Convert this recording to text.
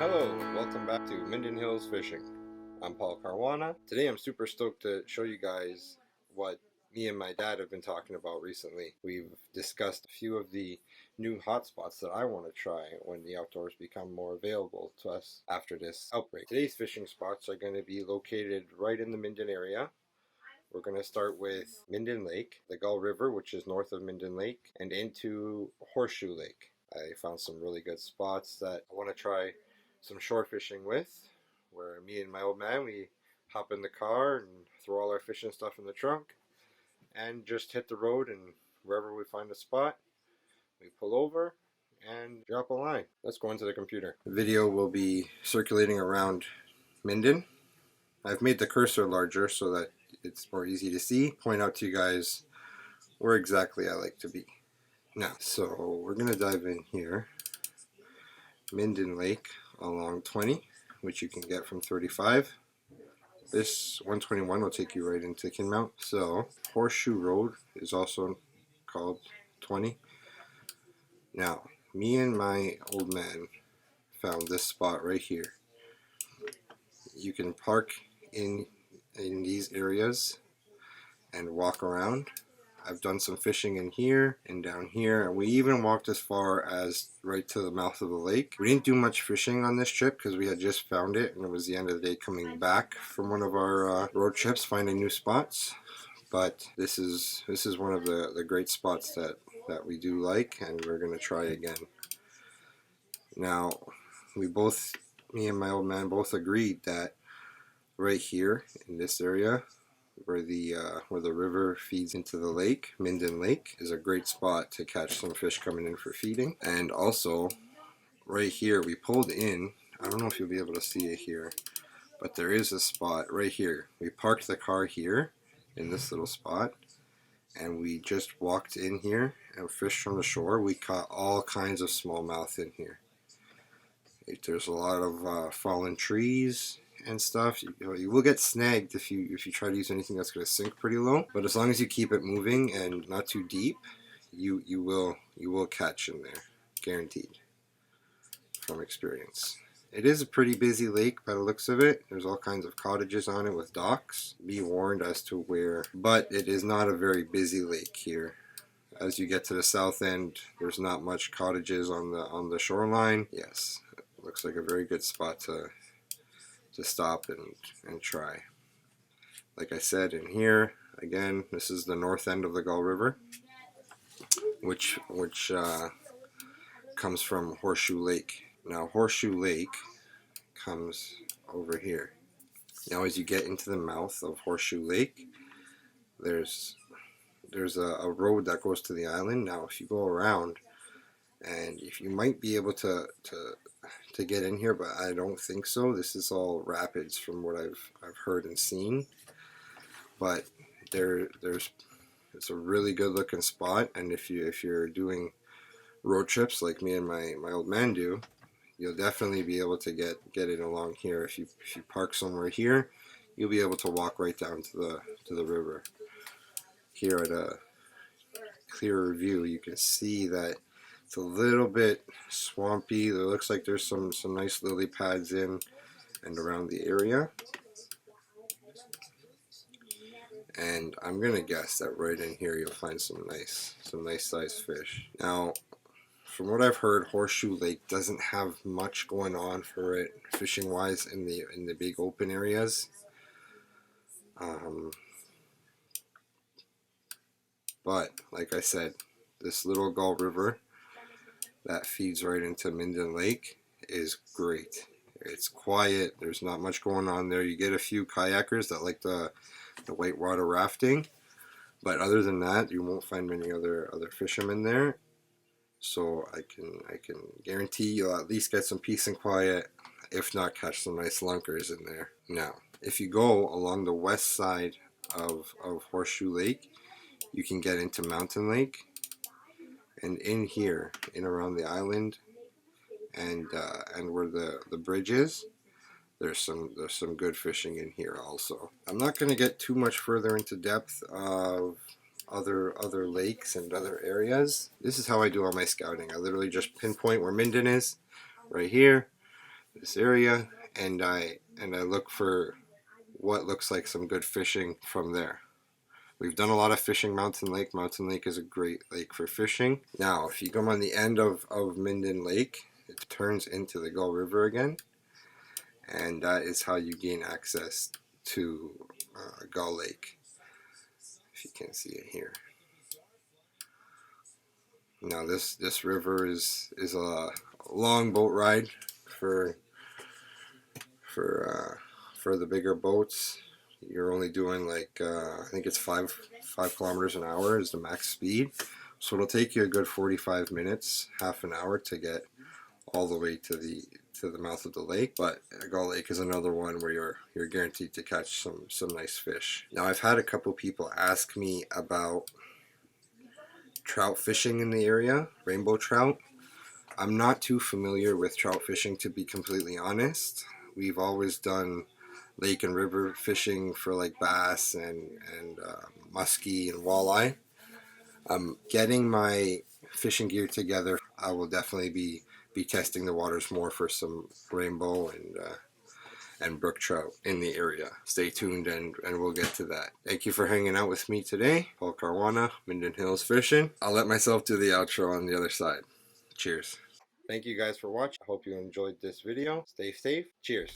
Hello, welcome back to Minden Hills Fishing. I'm Paul Caruana. Today I'm super stoked to show you guys what me and my dad have been talking about recently. We've discussed a few of the new hotspots that I want to try when the outdoors become more available to us after this outbreak. Today's fishing spots are going to be located right in the Minden area. We're going to start with Minden Lake, the Gull River, which is north of Minden Lake, and into Horseshoe Lake. I found some really good spots that I want to try some shore fishing with, where me and my old man, we hop in the car and throw all our fishing stuff in the trunk and just hit the road, and wherever we find a spot, we pull over and drop a line. Let's go into the computer. The video will be circulating around Minden. I've made the cursor larger so that it's more easy to see. Point out to you guys where exactly I like to be. Now, so we're going to dive in here. Minden Lake along 20, which you can get from 35. This 121 will take you right into Kinmount. So Horseshoe Road is also called 20. Now, me and my old man found this spot right here. You can park in these areas and walk around. I've done some fishing in here and down here, and we even walked as far as right to the mouth of the lake. We didn't do much fishing on this trip because we had just found it, and it was the end of the day coming back from one of our road trips, finding new spots. But this is one of the great spots that we do like, and we're gonna try again. Now, me and my old man both agreed that right here in this area, where the river feeds into the lake, Minden Lake, is a great spot to catch some fish coming in for feeding. And also, right here, we pulled in. I don't know if you'll be able to see it here, but there is a spot right here. We parked the car here in this little spot, and we just walked in here and fished from the shore. We caught all kinds of smallmouth in here. There's a lot of fallen trees and stuff. You will get snagged if you try to use anything that's going to sink pretty low. But as long as you keep it moving and not too deep, you will catch in there, guaranteed, from experience. It is a pretty busy lake by the looks of it. There's all kinds of cottages on it with docks. Be warned as to where, but it is not a very busy lake here. As you get to the south end, there's not much cottages on the shoreline. Yes, it looks like a very good spot to stop and try. Like I said, in here again, this is the north end of the Gull River, which comes from Horseshoe Lake. Now Horseshoe Lake comes over here. Now as you get into the mouth of Horseshoe Lake, there's a road that goes to the island. Now if you go around, and if you might be able to get in here, but I don't think so. This is all rapids from what I've heard and seen. But it's a really good looking spot, and if you're doing road trips like me and my old man do, you'll definitely be able to get it along here. If you park somewhere here, you'll be able to walk right down to the river. Here at a clearer view, you can see that it's a little bit swampy. It looks like there's some nice lily pads in and around the area. And I'm gonna guess that right in here you'll find some nice sized fish. Now, from what I've heard, Horseshoe Lake doesn't have much going on for it fishing wise in the big open areas. But like I said, this little Gull River that feeds right into Minden Lake is great. It's quiet. There's not much going on there. You get a few kayakers that like the whitewater rafting, but other than that, you won't find many other fishermen there. So I can guarantee you'll at least get some peace and quiet, if not catch some nice lunkers in there. Now, if you go along the west side of Horseshoe Lake, you can get into Mountain Lake, and in here, in around the island, and where the bridge is, there's some good fishing in here also. I'm not going to get too much further into depth of other lakes and other areas. This is how I do all my scouting. I literally just pinpoint where Minden is, right here. this area, and I look for what looks like some good fishing from there. We've done a lot of fishing Mountain Lake. Mountain Lake is a great lake for fishing. Now, if you come on the end of Minden Lake, it turns into the Gull River again, and that is how you gain access to Gull Lake, if you can see it here. Now, this river is a long boat ride for for the bigger boats. You're only doing like I think it's 5 kilometers an hour is the max speed, so it'll take you a good 45 minutes, half an hour to get all the way to the mouth of the lake. But Gull Lake is another one where you're guaranteed to catch some nice fish. Now, I've had a couple people ask me about trout fishing in the area, rainbow trout. I'm not too familiar with trout fishing, to be completely honest. We've always done lake and river fishing for like bass and muskie and walleye. I'm getting my fishing gear together. I will definitely be testing the waters more for some rainbow and brook trout in the area. Stay tuned and we'll get to that. Thank you for hanging out with me today. Paul Caruana, Minden Hills Fishing. I'll let myself do the outro on the other side. Cheers. Thank you guys for watching. I hope you enjoyed this video. Stay safe. Cheers.